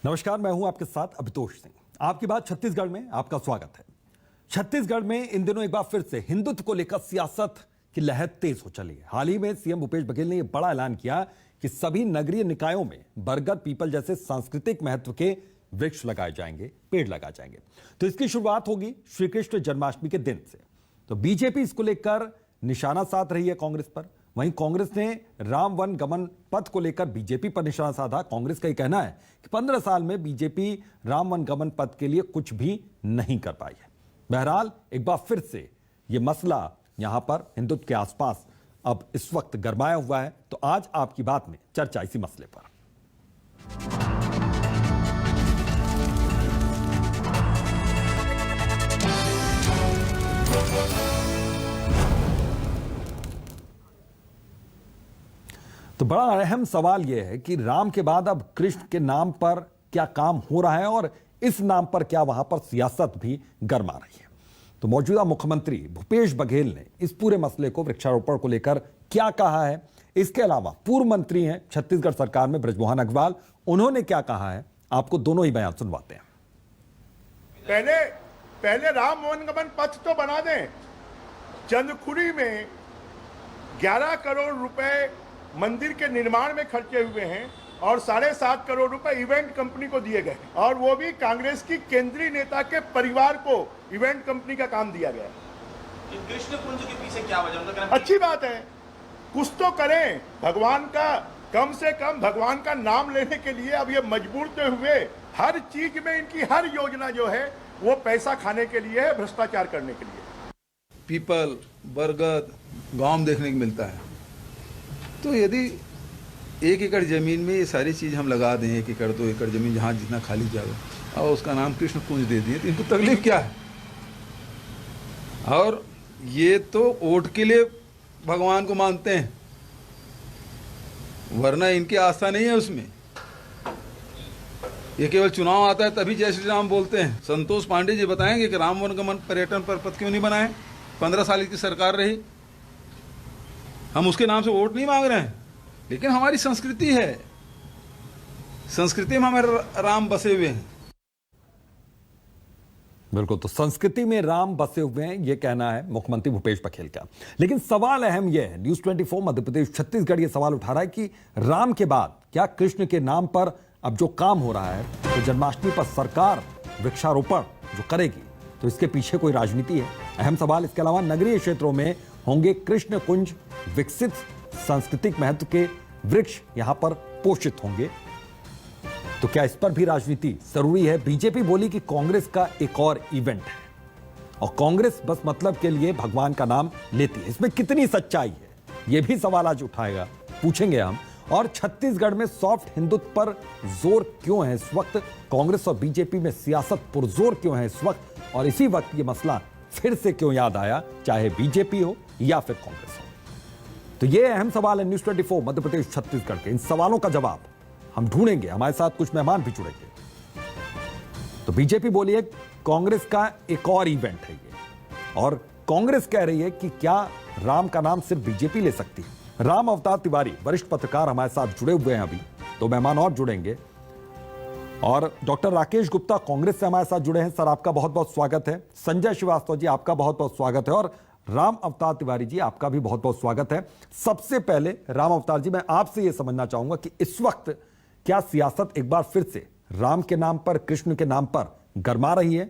नमस्कार, मैं हूं आपके साथ अभितोष सिंह। आपकी बात छत्तीसगढ़ में आपका स्वागत है। छत्तीसगढ़ में इन दिनों एक बार फिर से हिंदुत्व को लेकर सियासत की लहर तेज हो चली है। हाल ही में सीएम भूपेश बघेल ने यह बड़ा ऐलान किया कि सभी नगरीय निकायों में बरगद, पीपल जैसे सांस्कृतिक महत्व के वृक्ष लगाए जाएंगे, पेड़ लगाए जाएंगे। तो इसकी शुरुआत होगी श्री कृष्ण जन्माष्टमी के दिन से। तो बीजेपी इसको लेकर निशाना साध रही है कांग्रेस पर। वहीं कांग्रेस ने राम वन गमन पथ को लेकर बीजेपी पर निशाना साधा। कांग्रेस का यह कहना है कि 15 साल में बीजेपी राम वन गमन पथ के लिए कुछ भी नहीं कर पाई है। बहरहाल एक बार फिर से यह मसला यहां पर हिंदुत्व के आसपास अब इस वक्त गरमाया हुआ है। तो आज आपकी बात में चर्चा इसी मसले पर। तो बड़ा अहम सवाल यह है कि राम के बाद अब कृष्ण के नाम पर क्या काम हो रहा है और इस नाम पर क्या वहां पर सियासत भी गरमा रही है। तो मौजूदा मुख्यमंत्री भूपेश बघेल ने इस पूरे मसले को, वृक्षारोपण को लेकर क्या कहा है। इसके अलावा पूर्व मंत्री हैं छत्तीसगढ़ सरकार में बृजमोहन अग्रवाल, उन्होंने क्या कहा है, आपको दोनों ही बयान सुनवाते हैं। पहले राम वनगमन पथ तो बना दें। चंदखुरी में 11 करोड़ रुपए मंदिर के निर्माण में खर्चे हुए हैं और 7.5 करोड़ रुपए इवेंट कंपनी को दिए गए और वो भी कांग्रेस की केंद्रीय नेता के परिवार को इवेंट कंपनी का काम दिया गया। कृष्ण कुंज के पीछे क्या वजह? अच्छी बात है, कुछ तो करें। भगवान का, कम से कम भगवान का नाम लेने के लिए अब ये मजबूर तो हुए। हर चीज में इनकी हर योजना जो है वो पैसा खाने के लिए है, भ्रष्टाचार करने के लिए। पीपल, बरगद गांव देखने को मिलता है। तो यदि 1 एकड़ जमीन में ये सारी चीज हम लगा दें, 1 एकड़ 2 एकड़ जमीन जहाँ जितना खाली जगह, और उसका नाम कृष्ण कुंज दे दिए, तो इनको तकलीफ क्या है? और ये तो वोट के लिए भगवान को मानते हैं, वरना इनकी आस्था नहीं है उसमें। ये केवल चुनाव आता है तभी जय श्री राम बोलते हैं। संतोष पांडे जी बताएंगे कि राम वनगमन पर्यटन पर पथ क्यों नहीं बनाए? 15 साल की सरकार रही, हम उसके नाम से वोट नहीं मांग रहे हैं, लेकिन हमारी संस्कृति है, संस्कृति में हमारे राम बसे हुए हैं। बिल्कुल, तो संस्कृति में राम बसे हुए हैं, यह कहना है मुख्यमंत्री भूपेश बघेल का। लेकिन सवाल अहम यह है, न्यूज़ 24 मध्य प्रदेश छत्तीसगढ़ यह सवाल उठा रहा है कि राम के बाद क्या कृष्ण के नाम पर अब जो काम हो रहा है, तो जन्माष्टमी पर सरकार वृक्षारोपण जो करेगी, तो इसके पीछे कोई राजनीति है? अहम सवाल। इसके अलावा नगरीय क्षेत्रों में होंगे कृष्ण कुंज, विकसित सांस्कृतिक महत्व के वृक्ष यहां पर पोषित होंगे, तो क्या इस पर भी राजनीति जरूरी है? बीजेपी बोली कि कांग्रेस का एक और इवेंट है और कांग्रेस बस मतलब के लिए भगवान का नाम लेती है। इसमें कितनी सच्चाई है, यह भी सवाल आज उठाएगा, पूछेंगे हम। और छत्तीसगढ़ में सॉफ्ट हिंदुत्व पर जोर क्यों है इस वक्त? कांग्रेस और बीजेपी में सियासत पुरजोर क्यों है इस वक्त? और इसी वक्त यह मसला फिर से क्यों याद आया, चाहे बीजेपी हो या फिर कांग्रेस हो? तो ये अहम सवाल है न्यूज़ 24 मध्य प्रदेश छत्तीसगढ़ के। इन सवालों का जवाब हम ढूंढेंगे, हमारे साथ कुछ मेहमान भी जुड़ेंगे। तो बीजेपी बोली है कांग्रेस का एक और इवेंट है ये, और कांग्रेस कह रही है कि क्या राम का नाम सिर्फ बीजेपी ले सकती है? राम अवतार तिवारी वरिष्ठ पत्रकार हमारे साथ जुड़े हुए हैं, अभी तो मेहमान और जुड़ेंगे। और डॉक्टर राकेश गुप्ता कांग्रेस से हमारे साथ जुड़े हैं। सर, आपका बहुत बहुत स्वागत है। संजय श्रीवास्तव जी, आपका बहुत बहुत स्वागत है। और राम अवतार तिवारी जी, आपका भी बहुत बहुत स्वागत है। सबसे पहले राम अवतार जी, मैं आपसे यह समझना चाहूंगा कि इस वक्त क्या सियासत एक बार फिर से राम के नाम पर, कृष्ण के नाम पर गरमा रही है?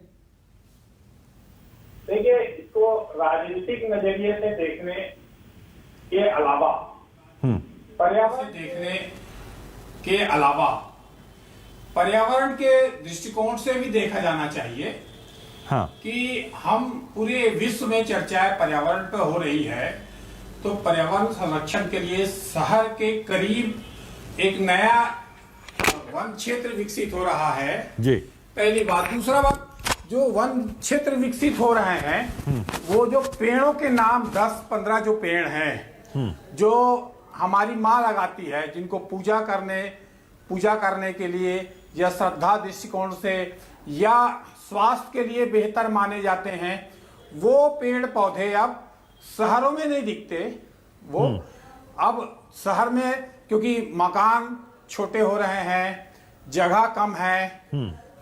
देखिए, इसको राजनीतिक नजरिए से देखने के अलावा, पर्यावरण देखने के अलावा, पर्यावरण के दृष्टिकोण से भी देखा जाना चाहिए। हाँ। कि हम पूरे विश्व में चर्चाएं पर्यावरण पर हो रही है, तो पर्यावरण संरक्षण के लिए शहर के करीब एक नया वन क्षेत्र विकसित हो रहा है जी। पहली बात। दूसरा बात, जो वन क्षेत्र विकसित हो रहे हैं, वो जो पेड़ों के नाम 10-15 जो पेड़ हैं, जो हमारी माँ लगाती है, जिनको पूजा करने के लिए या श्रद्धा दृष्टिकोण से या स्वास्थ्य के लिए बेहतर माने जाते हैं, वो पेड़ पौधे अब शहरों में नहीं दिखते। वो अब शहर में, क्योंकि मकान छोटे हो रहे हैं, जगह कम है,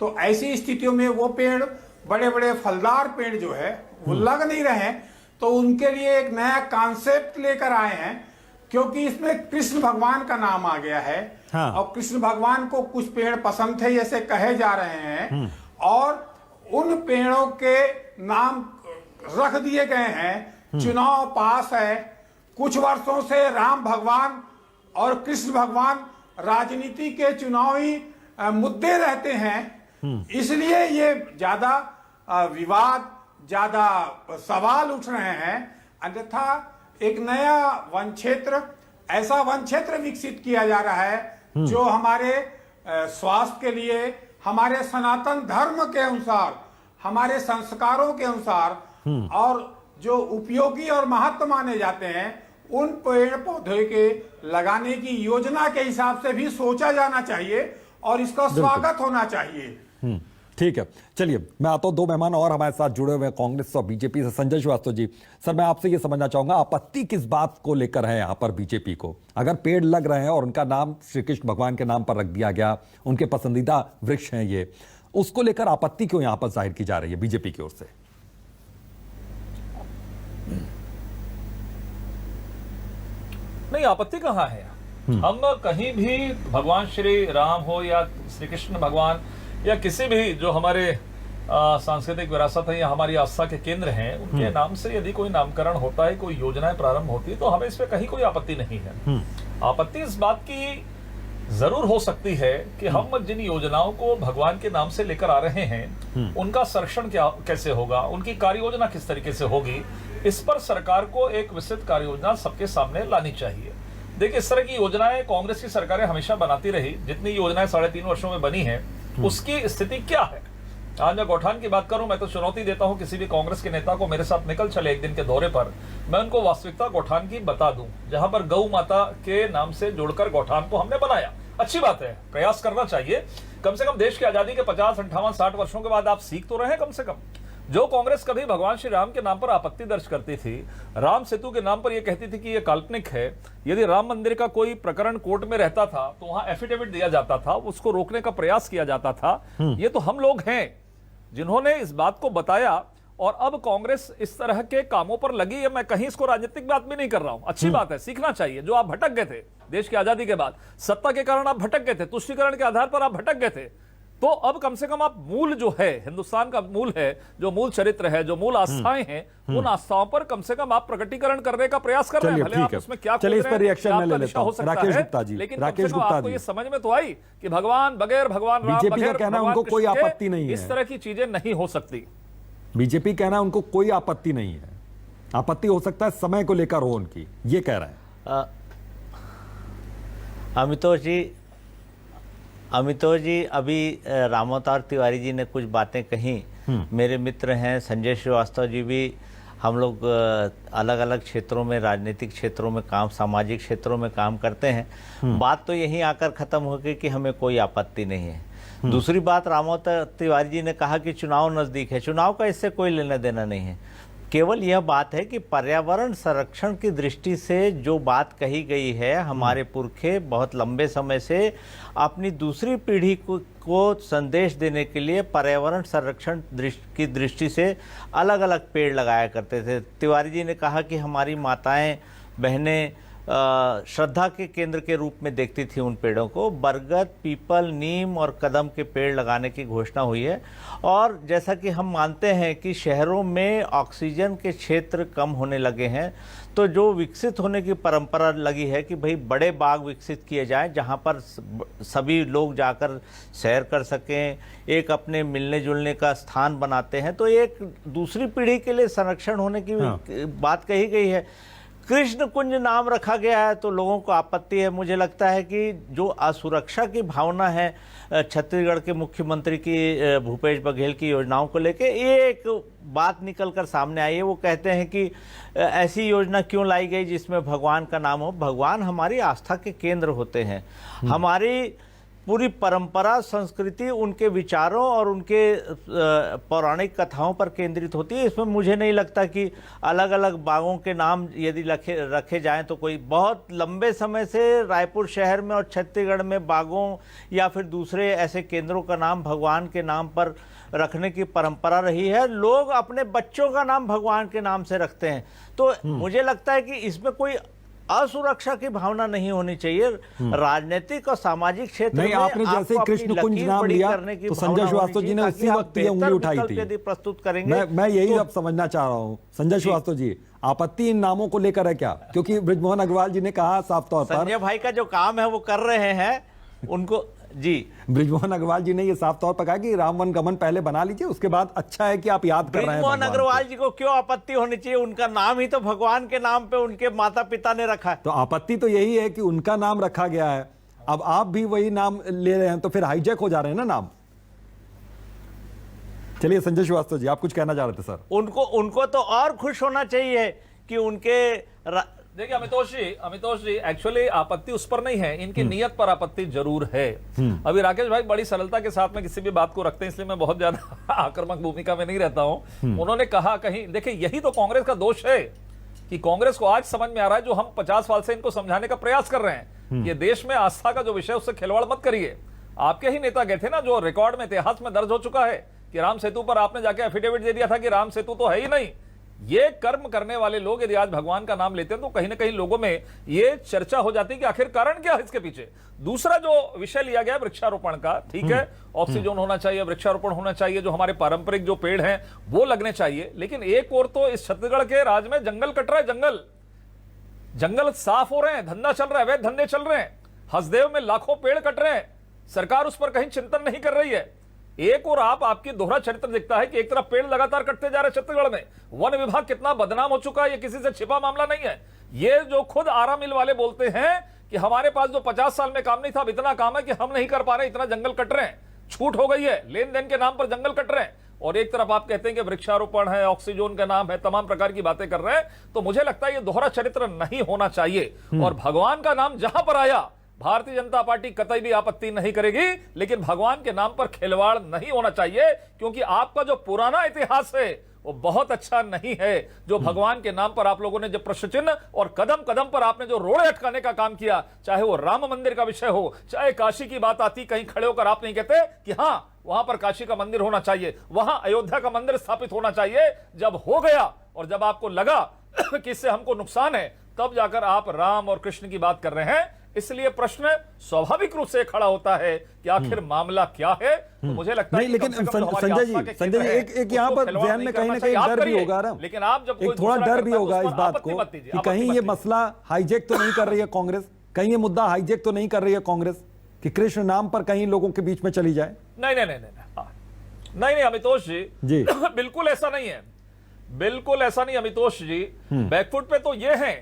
तो ऐसी स्थितियों में वो पेड़, बड़े बड़े फलदार पेड़ जो है वो लग नहीं रहे हैं। तो उनके लिए एक नया कॉन्सेप्ट लेकर आए हैं, क्योंकि इसमें कृष्ण भगवान का नाम आ गया है। हाँ। और कृष्ण भगवान को कुछ पेड़ पसंद थे जैसे कहे जा रहे हैं, और उन पेड़ों के नाम रख दिए गए हैं। चुनाव पास है, कुछ वर्षों से राम भगवान और कृष्ण भगवान राजनीति के चुनावी मुद्दे रहते हैं, इसलिए ये ज्यादा विवाद, ज्यादा सवाल उठ रहे हैं। अन्यथा एक नया वन क्षेत्र, ऐसा वन क्षेत्र विकसित किया जा रहा है जो हमारे स्वास्थ्य के लिए, हमारे सनातन धर्म के अनुसार, हमारे संस्कारों के अनुसार और जो उपयोगी और महत्व माने जाते हैं, उन पेड़ पौधे के लगाने की योजना के हिसाब से भी सोचा जाना चाहिए और इसका स्वागत होना चाहिए। ठीक है, चलिए मैं आता हूं। दो मेहमान और हमारे साथ जुड़े हुए हैं कांग्रेस और बीजेपी से। संजय श्रीवास्तव जी, सर मैं आपसे ये समझना चाहूंगा, आपत्ति किस बात को लेकर है यहां पर बीजेपी को? अगर पेड़ लग रहे हैं और उनका नाम श्री कृष्ण भगवान के नाम पर रख दिया गया, उनके पसंदीदा वृक्ष हैं ये, उसको लेकर आपत्ति क्यों यहां पर जाहिर की जा रही है बीजेपी की ओर से? नहीं, आपत्ति कहाँ है? हम कहीं भी भगवान श्री राम हो या श्री कृष्ण भगवान या किसी भी जो हमारे सांस्कृतिक विरासत है या हमारी आस्था के केंद्र हैं, उनके नाम से यदि कोई नामकरण होता है, कोई योजनाएं प्रारंभ होती है, तो हमें इस पे कहीं कोई आपत्ति नहीं है। आपत्ति इस बात की जरूर हो सकती है कि हम जिन योजनाओं को भगवान के नाम से लेकर आ रहे हैं, उनका संरक्षण कैसे होगा, उनकी कार्य योजना किस तरीके से होगी, इस पर सरकार को एक विस्तृत कार्य योजना सबके सामने लानी चाहिए। देखिए, इस तरह की योजनाएं कांग्रेस की सरकारें हमेशा बनाती रही। जितनी योजनाएं 3.5 वर्षों में बनी है, उसकी स्थिति क्या है? आज मैं गौठान की बात करूं, मैं तो चुनौती देता हूं किसी भी कांग्रेस के नेता को, मेरे साथ निकल चले एक दिन के दौरे पर, मैं उनको वास्तविकता गौठान की बता दूं, जहां पर गौ माता के नाम से जोड़कर गौठान को हमने बनाया। अच्छी बात है, प्रयास करना चाहिए। कम से कम देश की आजादी के 50, 58, 60 वर्षों के बाद आप सीख तो रहे। कम से कम जो कांग्रेस कभी भगवान श्री राम के नाम पर आपत्ति दर्ज करती थी, राम सेतु के नाम पर यह कहती थी कि यह काल्पनिक है, यदि राम मंदिर का कोई प्रकरण कोर्ट में रहता था तो वहां एफिडेविट दिया जाता था, उसको रोकने का प्रयास किया जाता था। ये तो हम लोग हैं जिन्होंने इस बात को बताया। और अब कांग्रेस इस तरह के कामों पर लगी है। मैं कहीं इसको राजनीतिक बात भी नहीं कर रहा हूं, अच्छी बात है, सीखना चाहिए। जो आप भटक गए थे देश की आजादी के बाद, सत्ता के कारण आप भटक गए थे, तुष्टीकरण के आधार पर आप भटक गए थे, तो अब कम से कम आप मूल जो है, हिंदुस्तान का मूल है, जो मूल चरित्र है, जो मूल आस्थाएं हैं, उन आस्थाओं पर कम से कम आप प्रकटीकरण करने का प्रयास कर रहे हैं। भले आप उसमें क्या चलिए इस पर रिएक्शन में ले लेता हूं। राकेश गुप्ता जी, लेकिन राकेश गुप्ता आपको जी, ये समझ में तो आई कि भगवान बगैर भगवान राम, बीजेपी का कहना है उनको कोई आपत्ति नहीं है, इस तरह की चीजें नहीं हो सकती। बीजेपी कहना है उनको कोई आपत्ति नहीं है, आपत्ति हो सकता है समय को लेकर हो उनकी, ये कह रहे हैं। अमितोष जी, अभी रामावतार तिवारी जी ने कुछ बातें कही। मेरे मित्र हैं संजय श्रीवास्तव जी भी, हम लोग अलग अलग क्षेत्रों में, राजनीतिक क्षेत्रों में काम, सामाजिक क्षेत्रों में काम करते हैं। बात तो यहीं आकर खत्म हो गई कि हमें कोई आपत्ति नहीं है। दूसरी बात, रामावतार तिवारी जी ने कहा कि चुनाव नजदीक है। चुनाव का इससे कोई लेना देना नहीं है। केवल यह बात है कि पर्यावरण संरक्षण की दृष्टि से जो बात कही गई है, हमारे पुरखे बहुत लंबे समय से अपनी दूसरी पीढ़ी को संदेश देने के लिए पर्यावरण संरक्षण की दृष्टि से अलग अलग पेड़ लगाया करते थे। तिवारी जी ने कहा कि हमारी माताएं बहनें श्रद्धा के केंद्र के रूप में देखती थी उन पेड़ों को। बरगद, पीपल, नीम और कदम के पेड़ लगाने की घोषणा हुई है। और जैसा कि हम मानते हैं कि शहरों में ऑक्सीजन के क्षेत्र कम होने लगे हैं, तो जो विकसित होने की परंपरा लगी है कि भाई बड़े बाग विकसित किए जाएं जहां पर सभी लोग जाकर सैर कर सकें, एक अपने मिलने जुलने का स्थान बनाते हैं, तो एक दूसरी पीढ़ी के लिए संरक्षण होने की बात कही गई है। कृष्ण कुंज नाम रखा गया है तो लोगों को आपत्ति है। मुझे लगता है कि जो असुरक्षा की भावना है छत्तीसगढ़ के मुख्यमंत्री की, भूपेश बघेल की योजनाओं को लेके, ये एक बात निकल कर सामने आई है। वो कहते हैं कि ऐसी योजना क्यों लाई गई जिसमें भगवान का नाम हो। भगवान हमारी आस्था के केंद्र होते हैं। हमारी पूरी परंपरा, संस्कृति, उनके विचारों और उनके पौराणिक कथाओं पर केंद्रित होती है। इसमें मुझे नहीं लगता कि अलग अलग बागों के नाम यदि रखे जाएं तो कोई, बहुत लंबे समय से रायपुर शहर में और छत्तीसगढ़ में बागों या फिर दूसरे ऐसे केंद्रों का नाम भगवान के नाम पर रखने की परंपरा रही है। लोग अपने बच्चों का नाम भगवान के नाम से रखते हैं। तो मुझे लगता है कि इसमें कोई असुरक्षा की भावना नहीं होनी चाहिए। राजनीतिक और सामाजिक क्षेत्र नहीं, में आपने जैसे आपको कृष्ण अपनी कुंज लकीर नाम बड़ी लिया करने की तो भावना संजय होनी श्रीवास्तव जी ने चाहिए, उसी ताकि वक्त आप ये उंगली बेहतर उठाई विकल्प थी। यदि प्रस्तुत करेंगे मैं यही तो अब समझना चाह रहा हूँ संजय श्रीवास्तव जी, आपत्ति इन नामों को लेकर है क्या? क्योंकि बृजमोहन अग्रवाल जी ने कहा साफ तौर पर, संजय भाई का जो काम है वो कर रहे हैं उनको जी। बृजमोहन अग्रवाल जी ने ये साफ तौर पर कहा कि राम वन गमन पहले बना लीजिए, उसके बाद अच्छा है कि आप याद कर रहे हैं बृजमोहन भगवान को। अग्रवाल जी को क्यों आपत्ति होनी चाहिए? उनका नाम ही तो भगवान के नाम पे उनके माता पिता ने रखा है। तो आपत्ति तो यही है कि उनका नाम रखा गया है, अब आप भी वही नाम ले रहे हैं तो फिर हाईजैक हो जा रहे हैं ना नाम। चलिए संजय श्रीवास्तव जी, आप कुछ कहना चाह रहे थे सर। उनको तो और खुश होना चाहिए कि उनके देखिए अमितोष जी एक्चुअली आपत्ति उस पर नहीं है, इनकी नियत पर आपत्ति जरूर है। अभी राकेश भाई बड़ी सरलता के साथ में किसी भी बात को रखते हैं, इसलिए मैं बहुत ज्यादा आक्रामक भूमिका में नहीं रहता हूं। उन्होंने कहा कहीं, देखिए यही तो कांग्रेस का दोष है कि कांग्रेस को आज समझ में आ रहा है, जो हम 50 साल से इनको समझाने का प्रयास कर रहे हैं, ये देश में आस्था का जो विषय उससे खिलवाड़ मत करिए। आपके ही नेता गए थे ना, जो रिकॉर्ड में इतिहास में दर्ज हो चुका है कि राम सेतु पर आपने जाके एफिडेविट दे दिया था कि राम सेतु तो है ही नहीं। ये कर्म करने वाले लोग यदि आज भगवान का नाम लेते हैं तो कहीं ना कहीं लोगों में ये चर्चा हो जाती है कि आखिर कारण क्या है इसके पीछे। दूसरा जो विषय लिया गया वृक्षारोपण का, ठीक है, ऑक्सीजन होना चाहिए, वृक्षारोपण होना चाहिए, जो हमारे पारंपरिक जो पेड़ हैं वो लगने चाहिए। लेकिन एक और तो इस छत्तीसगढ़ के राज्य में जंगल कट रहा है, जंगल साफ हो रहे हैं, धंधा चल रहा है, अवैध धंधे चल रहे हैं, हसदेव में लाखों पेड़ कट रहे हैं, सरकार उस पर कहीं चिंतन नहीं कर रही है। एक और आपकी दोहरा चरित्र दिखता है कि एक तरफ पेड़ लगातार कटते जा रहे हैं छत्तीसगढ़ में, वन विभाग कितना बदनाम हो चुका है, ये किसी से छिपा मामला नहीं है। ये जो खुद आरा मिल वाले बोलते हैं कि हमारे पास जो 50 साल में काम नहीं था, अब इतना काम है कि हम नहीं कर पा रहे, इतना जंगल कट रहे हैं, छूट हो गई है, लेन देन के नाम पर जंगल कट रहे हैं। और एक तरफ आप कहते हैं कि वृक्षारोपण है, ऑक्सीजन का नाम है, तमाम प्रकार की बातें कर रहे हैं। तो मुझे लगता है ये दोहरा चरित्र नहीं होना चाहिए। और भगवान का नाम जहां पर आया, भारतीय जनता पार्टी कतई भी आपत्ति नहीं करेगी, लेकिन भगवान के नाम पर खिलवाड़ नहीं होना चाहिए, क्योंकि आपका जो पुराना इतिहास है वो बहुत अच्छा नहीं है। जो भगवान के नाम पर आप लोगों ने जो प्रश्न चिन्ह और कदम कदम पर आपने जो रोड़े अटकाने का काम किया, चाहे वो राम मंदिर का विषय हो, चाहे काशी की बात आती, कहीं खड़े होकर आप नहीं कहते कि हां वहां पर काशी का मंदिर होना चाहिए, वहां अयोध्या का मंदिर स्थापित होना चाहिए। जब हो गया और जब आपको लगा कि इससे हमको नुकसान है, तब जाकर आप राम और कृष्ण की बात कर रहे हैं। इसलिए प्रश्न स्वाभाविक रूप से खड़ा होता है कि आखिर मामला क्या है। तो मुझे लगता है नहीं, लेकिन संजय जी एक यहाँ पर ध्यान में कहीं ना कहीं डर भी होगा, लेकिन आप जब एक थोड़ा डर भी होगा इस बात को कि कहीं ये मसला हाईजैक तो नहीं कर रही है कांग्रेस, कहीं ये मुद्दा हाईजैक तो नहीं कर रही है कांग्रेस कि कृष्ण नाम पर कहीं लोगों के बीच में चली जाए। नहीं अमितोष जी बिल्कुल ऐसा नहीं है, बिल्कुल ऐसा नहीं अमितोष जी। बैकफुट पे तो ये है,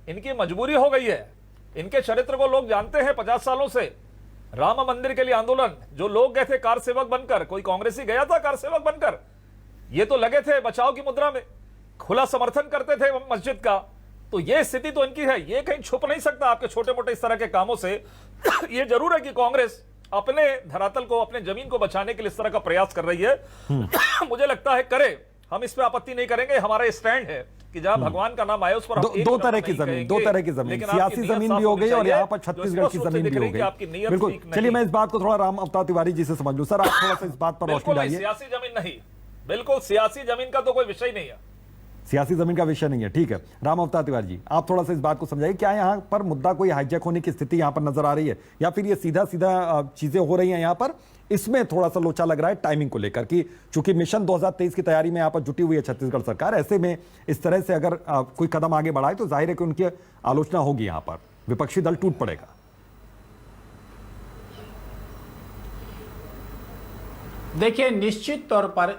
इनकी मजबूरी हो गई है, इनके चरित्र को लोग जानते हैं 50 सालों से। राम मंदिर के लिए आंदोलन, जो लोग गए थे कार सेवक बनकर, कोई कांग्रेसी गया था कार सेवक बनकर, ये तो लगे थे बचाव की मुद्रा में, खुला समर्थन करते थे मस्जिद का। तो ये स्थिति तो इनकी है, ये कहीं छुप नहीं सकता आपके छोटे मोटे इस तरह के कामों से। ये जरूर है कि कांग्रेस अपने धरातल को, अपने जमीन को बचाने के लिए इस तरह का प्रयास कर रही है। मुझे लगता है करे, हम इस पर आपत्ति नहीं करेंगे। हमारा स्टैंड है कि जहां भगवान का नाम आए उस पर दो तरह की जमीन, सियासी जमीन भी हो गई और यहाँ पर छत्तीसगढ़ की जमीन भी हो गई। बिल्कुल, चलिए मैं इस बात को थोड़ा राम अवतार तिवारी जी से समझ लूं। सर आप थोड़ा सा इस बात पर रोशनी डालिए। सियासी जमीन नहीं, बिल्कुल सियासी जमीन का तो कोई विषय नहीं है, सियासी जमीन का विषय नहीं है, ठीक है। राम अवतार तिवारी जी आप थोड़ा सा इस बात को समझाइए, क्या यहाँ पर मुद्दा कोई हाईजैक होने की स्थिति यहाँ पर नजर आ रही है, या फिर ये सीधा चीजें हो रही हैं यहाँ पर? इसमें थोड़ा सा लोचा लग रहा है टाइमिंग को लेकर कि चूंकि मिशन 2023 की तैयारी में यहाँ पर जुटी हुई है छत्तीसगढ़ सरकार, ऐसे में इस तरह से अगर कोई कदम आगे बढ़ाए तो जाहिर है कि उनकी आलोचना होगी, यहाँ पर विपक्षी दल टूट पड़ेगा। देखिए, निश्चित तौर पर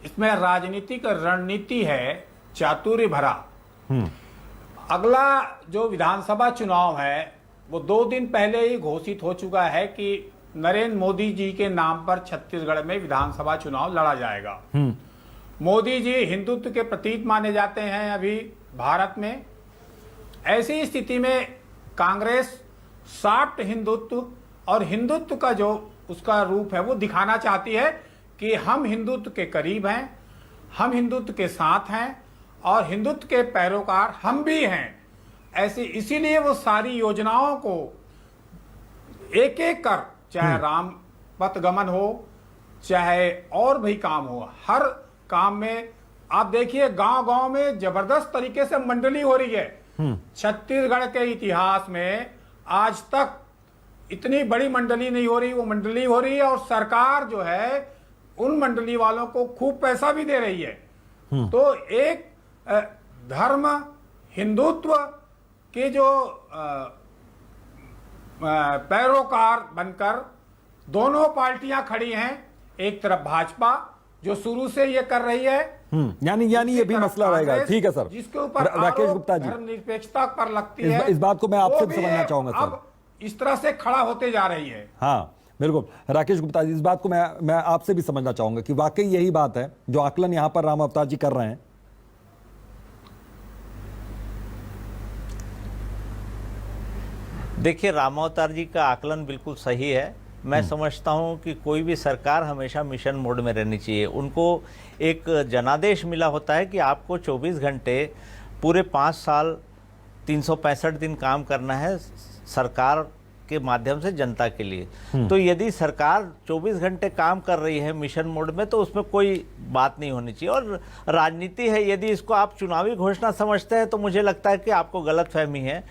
इसमें राजनीतिक रणनीति है, चातुर्य भरा। अगला जो विधानसभा चुनाव है वो 2 दिन पहले ही घोषित हो चुका है कि नरेंद्र मोदी जी के नाम पर छत्तीसगढ़ में विधानसभा चुनाव लड़ा जाएगा। मोदी जी हिंदुत्व के प्रतीक माने जाते हैं अभी भारत में। ऐसी स्थिति में कांग्रेस सॉफ्ट हिंदुत्व और हिंदुत्व का जो उसका रूप है वो दिखाना चाहती है कि हम हिंदुत्व के करीब हैं, हम हिंदुत्व के साथ हैं और हिंदुत्व के पैरोकार हम भी हैं। ऐसे इसीलिए वो सारी योजनाओं को एक एक कर, चाहे राम पथ गमन हो चाहे और भी काम हो, हर काम में आप देखिए गांव गांव में जबरदस्त तरीके से मंडली हो रही है। छत्तीसगढ़ के इतिहास में आज तक इतनी बड़ी मंडली नहीं हो रही, वो मंडली हो रही है और सरकार जो है उन मंडली वालों को खूब पैसा भी दे रही है। तो एक धर्म हिंदुत्व के जो पैरोकार बनकर दोनों पार्टियां खड़ी हैं। एक तरफ भाजपा जो शुरू से ये कर रही है, यानी ये भी मसला रहेगा। ठीक है सर, जिसके ऊपर राकेश गुप्ता जी, धर्मनिरपेक्षता पर लगती है, इस बात को मैं आपसे वो भी समझना चाहूंगा सर। अब इस तरह से खड़ा होते जा रही है। हाँ बिल्कुल, राकेश गुप्ता जी, इस बात को मैं आपसे भी समझना चाहूंगा कि वाकई यही बात है जो आकलन यहां पर राम अवतार जी कर रहे हैं। देखिए, रामावतार जी का आकलन बिल्कुल सही है। मैं समझता हूं कि कोई भी सरकार हमेशा मिशन मोड में रहनी चाहिए। उनको एक जनादेश मिला होता है कि आपको 24 घंटे पूरे 5 साल 365 दिन काम करना है सरकार के माध्यम से जनता के लिए। तो यदि सरकार 24 घंटे काम कर रही है मिशन मोड में तो उसमें कोई बात नहीं होनी चाहिए। और राजनीति है, यदि इसको आप चुनावी घोषणा समझते हैं तो मुझे लगता है कि आपको गलतफहमी है।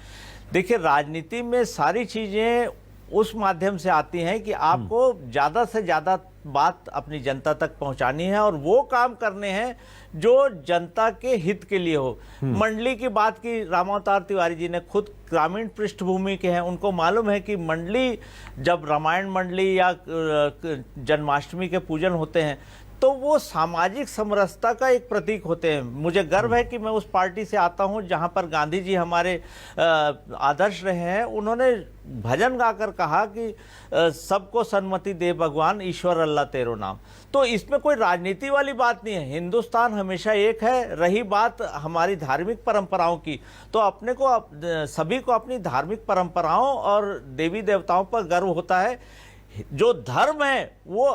देखिए, राजनीति में सारी चीज़ें उस माध्यम से आती हैं कि आपको ज़्यादा से ज़्यादा बात अपनी जनता तक पहुंचानी है और वो काम करने हैं जो जनता के हित के लिए हो। मंडली की बात की रामावतार तिवारी जी ने, खुद ग्रामीण पृष्ठभूमि के हैं, उनको मालूम है कि मंडली जब रामायण मंडली या जन्माष्टमी के पूजन होते हैं तो वो सामाजिक समरसता का एक प्रतीक होते हैं। मुझे गर्व है कि मैं उस पार्टी से आता हूं जहां पर गांधी जी हमारे आदर्श रहे हैं। उन्होंने भजन गाकर कहा कि सबको सन्मति दे भगवान, ईश्वर अल्लाह तेरो नाम। तो इसमें कोई राजनीति वाली बात नहीं है। हिंदुस्तान हमेशा एक है। रही बात हमारी धार्मिक परंपराओं की, तो अपने को सभी को अपनी धार्मिक परंपराओं और देवी देवताओं पर गर्व होता है। जो धर्म है वो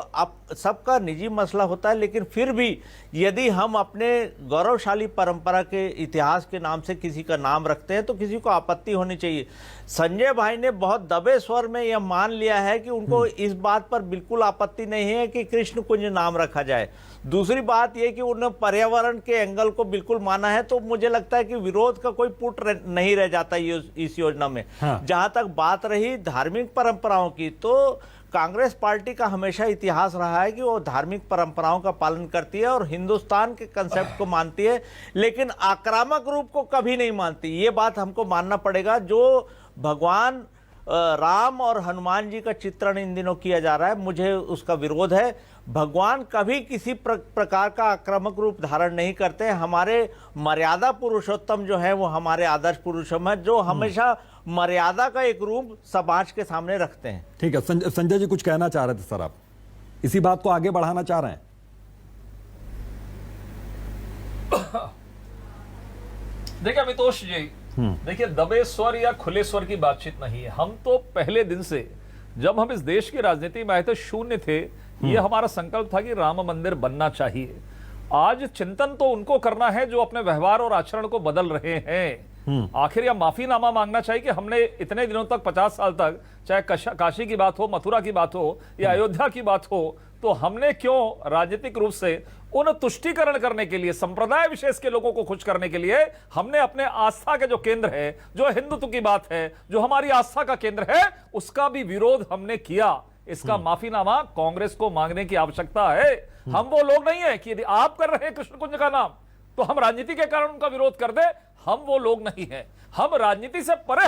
सबका निजी मसला होता है, लेकिन फिर भी यदि हम अपने गौरवशाली परंपरा के इतिहास के नाम से किसी का नाम रखते हैं तो किसी को आपत्ति होनी चाहिए। संजय भाई ने बहुत दबे स्वर में यह मान लिया है कि उनको इस बात पर बिल्कुल आपत्ति नहीं है कि कृष्ण कुंज नाम रखा जाए। दूसरी बात यह कि उन्होंने पर्यावरण के एंगल को बिल्कुल माना है। तो मुझे लगता है कि विरोध का कोई पुट नहीं रह जाता इस योजना में। जहां तक बात रही धार्मिक परंपराओं की, तो कांग्रेस पार्टी का हमेशा इतिहास रहा है कि वो धार्मिक परंपराओं का पालन करती है और हिंदुस्तान के कंसेप्ट को मानती है, लेकिन आक्रामक रूप को कभी नहीं मानती। ये बात हमको मानना पड़ेगा। जो भगवान राम और हनुमान जी का चित्रण इन दिनों किया जा रहा है, मुझे उसका विरोध है। भगवान कभी किसी प्रकार का आक्रामक रूप धारण नहीं करते। हमारे मर्यादा पुरुषोत्तम जो है वो हमारे आदर्श पुरुषोत्तम है, जो हमेशा मर्यादा का एक रूप समाज के सामने रखते हैं। ठीक है, संजय जी कुछ कहना चाह रहे थे सर, आप इसी बात को आगे बढ़ाना चाह रहे हैं? देखिए अमितोष जी, देखिए दबे स्वर या खुले स्वर की बातचीत नहीं है। हम तो पहले दिन से, जब हम इस देश की राजनीति में आए थे, शून्य थे। ये हमारा संकल्प था कि राम मंदिर बनना चाहिए। आज चिंतन तो उनको करना है जो अपने व्यवहार और आचरण को बदल रहे हैं। आखिर यह माफीनामा मांगना चाहिए कि हमने इतने दिनों तक, 50 साल तक, चाहे काशी की बात हो, मथुरा की बात हो या अयोध्या की बात हो, तो हमने क्यों राजनीतिक रूप से उन तुष्टीकरण करने के लिए, संप्रदाय विशेष के लोगों को खुश करने के लिए हमने अपने आस्था के जो केंद्र है, जो हिंदुत्व की बात है, जो हमारी आस्था का केंद्र है, उसका भी विरोध हमने किया। इसका माफीनामा कांग्रेस को मांगने की आवश्यकता है। हम वो लोग नहीं है कि यदि आप कर रहे हैं कृष्ण कुंज का नाम तो हम राजनीति के कारण उनका विरोध कर दे। हम वो लोग नहीं है। हम राजनीति से परे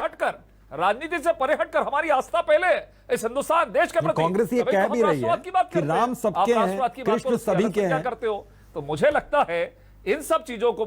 हटकर हमारी आस्था पहले इस हिंदुस्तान देश के प्रति। कांग्रेस ये कह भी रही है कि राम सबके हैं, कृष्ण सभी के हैं। करते हो तो मुझे लगता है इन सब चीजों को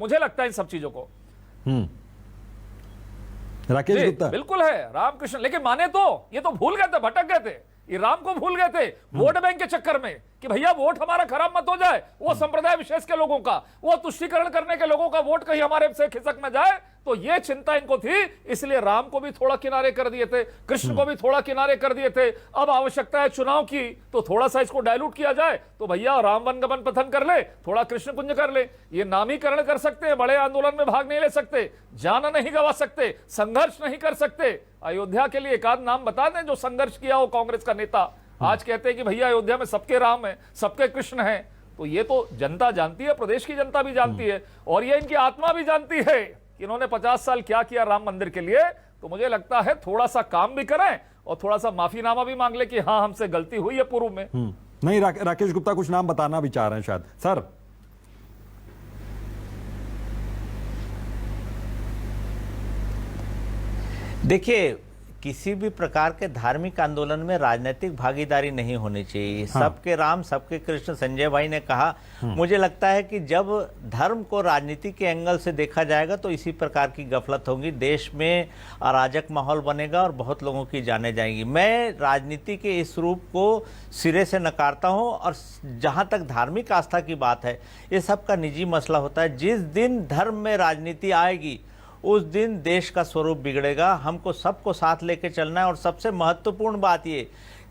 राकेश गुप्ता, बिल्कुल है रामकृष्ण, लेकिन माने तो ये तो भूल गए थे, भटक गए थे, ये राम को भूल गए थे वोट बैंक के चक्कर में कि भैया वोट हमारा खराब मत हो जाए, वो संप्रदाय विशेष के लोगों का, वो तुष्टीकरण करने के लोगों का वोट कहीं हमारे से खिसक में जाए तो ये चिंता इनको थी, इसलिए राम को भी थोड़ा किनारे कर दिए थे, कृष्ण को भी थोड़ा किनारे कर दिए थे। अब आवश्यकता है चुनाव की, तो थोड़ा सा इसको डायलूट किया जाए, तो भैया राम वन गमन पथन कर ले, थोड़ा कृष्ण कुंज कर ले। ये नामीकरण कर सकते हैं, बड़े आंदोलन में भाग नहीं ले सकते, जान नहीं गंवा सकते, संघर्ष नहीं कर सकते। अयोध्या के लिए एक आध नाम बता दें जो संघर्ष किया हो कांग्रेस का नेता। आज कहते हैं कि भैया अयोध्या में सबके राम है, सबके कृष्ण हैं। तो ये तो जनता जानती है, प्रदेश की जनता भी जानती है, और ये इनकी आत्मा भी जानती है कि इन्होंने 50 साल क्या किया राम मंदिर के लिए। तो मुझे लगता है थोड़ा सा काम भी करें और थोड़ा सा माफीनामा भी मांग ले कि हाँ हमसे गलती हुई है पूर्व में। नहीं, राकेश गुप्ता कुछ नाम बताना भी चाह रहे हैं शायद सर। देखिए, किसी भी प्रकार के धार्मिक आंदोलन में राजनीतिक भागीदारी नहीं होनी चाहिए। सबके राम सबके कृष्ण, संजय भाई ने कहा। मुझे लगता है कि जब धर्म को राजनीति के एंगल से देखा जाएगा तो इसी प्रकार की गफलत होगी, देश में अराजक माहौल बनेगा और बहुत लोगों की जाने जाएंगी। मैं राजनीति के इस रूप को सिरे से नकारता हूं, और जहां तक धार्मिक आस्था की बात है, ये सबका निजी मसला होता है। जिस दिन धर्म में राजनीति आएगी उस दिन देश का स्वरूप बिगड़ेगा। हमको सबको साथ लेके चलना है, और सबसे महत्वपूर्ण बात ये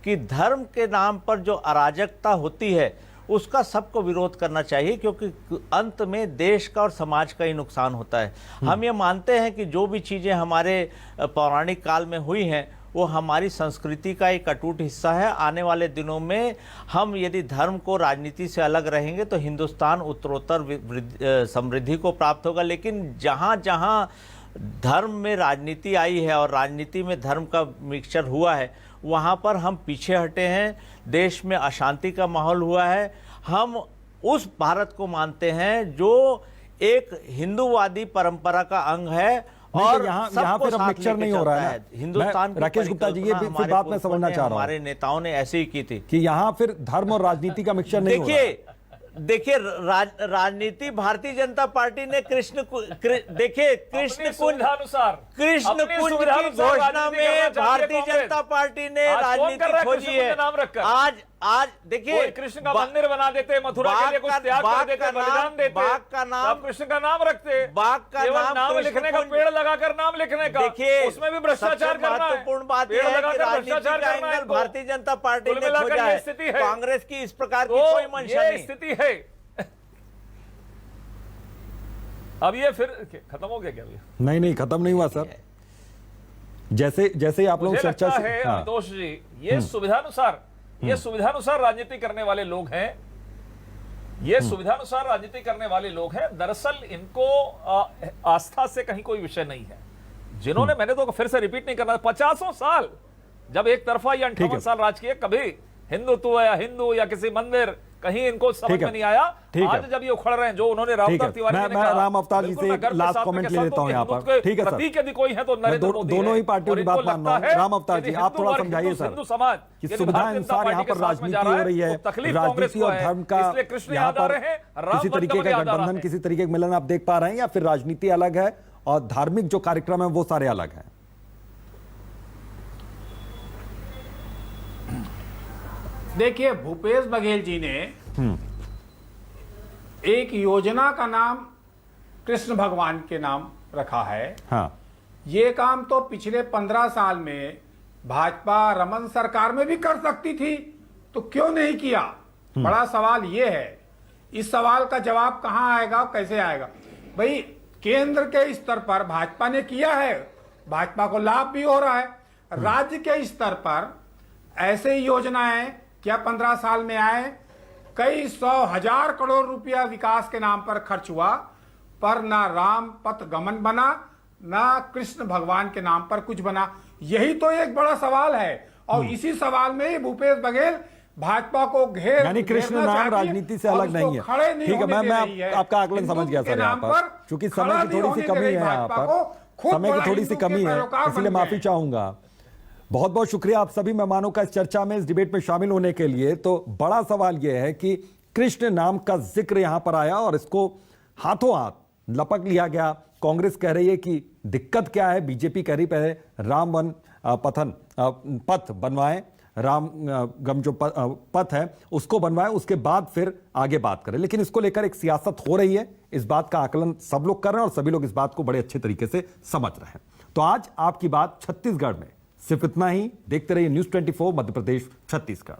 कि धर्म के नाम पर जो अराजकता होती है उसका सबको विरोध करना चाहिए, क्योंकि अंत में देश का और समाज का ही नुकसान होता है। हम ये मानते हैं कि जो भी चीज़ें हमारे पौराणिक काल में हुई हैं वो हमारी संस्कृति का एक अटूट हिस्सा है। आने वाले दिनों में हम यदि धर्म को राजनीति से अलग रहेंगे तो हिंदुस्तान उत्तरोत्तर समृद्धि को प्राप्त होगा। लेकिन जहाँ जहाँ धर्म में राजनीति आई है और राजनीति में धर्म का मिक्सचर हुआ है, वहाँ पर हम पीछे हटे हैं। देश में अशांति का माहौल हुआ है। हम उस भारत को मानते हैं जो एक हिंदूवादी परंपरा का अंग है, और यहाँ फिर अब मिक्सचर नहीं हो रहा है ना। हिंदुस्तान की राकेश गुप्ता जी, ये फिर बात मैं समझना चाह रहा हूँ, हमारे नेताओं ने ऐसे ही की थी कि यहाँ फिर धर्म और राजनीति का मिक्सचर नहीं हो रहा है। देखिए, राजनीति भारतीय जनता पार्टी ने कृष्ण कुंज की घोषणा में भारतीय जनता पार्टी ने राजनीति खोजी है। आज देखिए, कृष्ण का मंदिर बना देते, मथुरा के लिए कुछ त्याग कर देते, बलिदान देते, बाघ का नाम, कृष्ण का नाम रखते, बाघ का नाम लिखने का, पेड़ लगाकर नाम लिखने का। देखिए, उसमें भी भ्रष्टाचार करना है। महत्वपूर्ण बात यह है कि राजनीति का एंगल भारतीय जनता पार्टी ने खोजा है। कांग्रेस की इस प्रकार की कोई मंशा नहीं। स्थिति है। अब ये फिर खत्म हो गया क्या? नहीं, खत्म नहीं हुआ सर। जैसे आप लोग चर्चा है संतोष जी, ये सुविधानुसार राजनीति करने वाले लोग हैं। ये सुविधानुसार राजनीति करने वाले लोग हैं। दरअसल इनको आस्था से कहीं कोई विषय नहीं है। जिन्होंने, मैंने तो फिर से रिपीट नहीं करना, 50 साल जब एक तरफा या 58 साल राज किए, कभी हिंदुत्व या हिंदू या किसी मंदिर, कहीं इनको समझ में नहीं आया। आज जब ये उखड़ रहे हैं, जो उन्होंने राम अवतार तिवारी ने कहा, राम अवतार जी से एक लास्ट कमेंट ले लेता हूं यहाँ पर। ठीक है सर, प्रतीक यदि कोई है तो नरेंद्र मोदी दोनों ही पार्टियों की बात मान रहा हूं। राम अवतार जी, आप थोड़ा समझाइए सर हिंदू समाज कि सुविधा अनुसार यहाँ पर राजनीति हो रही है, राजनीति और धर्म का यहाँ पर किसी तरीके का गठबंधन, किसी तरीके का मिलन आप देख पा रहे हैं, या फिर राजनीति अलग है और धार्मिक जो कार्यक्रम है वो सारे अलग हैं? देखिए, भूपेश बघेल जी ने एक योजना का नाम कृष्ण भगवान के नाम रखा है। हाँ। ये काम तो पिछले 15 साल में भाजपा रमन सरकार में भी कर सकती थी, तो क्यों नहीं किया? बड़ा सवाल ये है। इस सवाल का जवाब कहां आएगा, कैसे आएगा? भाई, केंद्र के स्तर पर भाजपा ने किया है, भाजपा को लाभ भी हो रहा है। राज्य के स्तर पर ऐसे ही योजनाएं क्या 15 साल में आए? कई 100,000 करोड़ रुपया विकास के नाम पर खर्च हुआ, पर ना राम पथ गमन बना, ना कृष्ण भगवान के नाम पर कुछ बना। यही तो एक बड़ा सवाल है, और इसी सवाल में ही भूपेश बघेल भाजपा को घेर, यानी कृष्ण नाम राजनीति से अलग नहीं है। ठीक है, मैं आपका आकलन समझ गया सर। यहाँ पर चूंकि समय की थोड़ी सी कमी है, यहाँ पर समय की थोड़ी सी कमी है, इसलिए माफी चाहूंगा। बहुत बहुत शुक्रिया आप सभी मेहमानों का इस चर्चा में, इस डिबेट में शामिल होने के लिए। तो बड़ा सवाल यह है कि कृष्ण नाम का जिक्र यहां पर आया और इसको हाथों हाथ लपक लिया गया। कांग्रेस कह रही है कि दिक्कत क्या है, बीजेपी कह रही पहले राम वन पथ बनवाएं, राम गम जो पथ है उसको बनवाए, उसके बाद फिर आगे बात करें। लेकिन इसको लेकर एक सियासत हो रही है, इस बात का आकलन सब लोग कर रहे हैं और सभी लोग इस बात को बड़े अच्छे तरीके से समझ रहे हैं। तो आज आपकी बात छत्तीसगढ़ में सिर्फ इतना ही। देखते रहिए न्यूज़ 24 मध्य प्रदेश छत्तीसगढ़।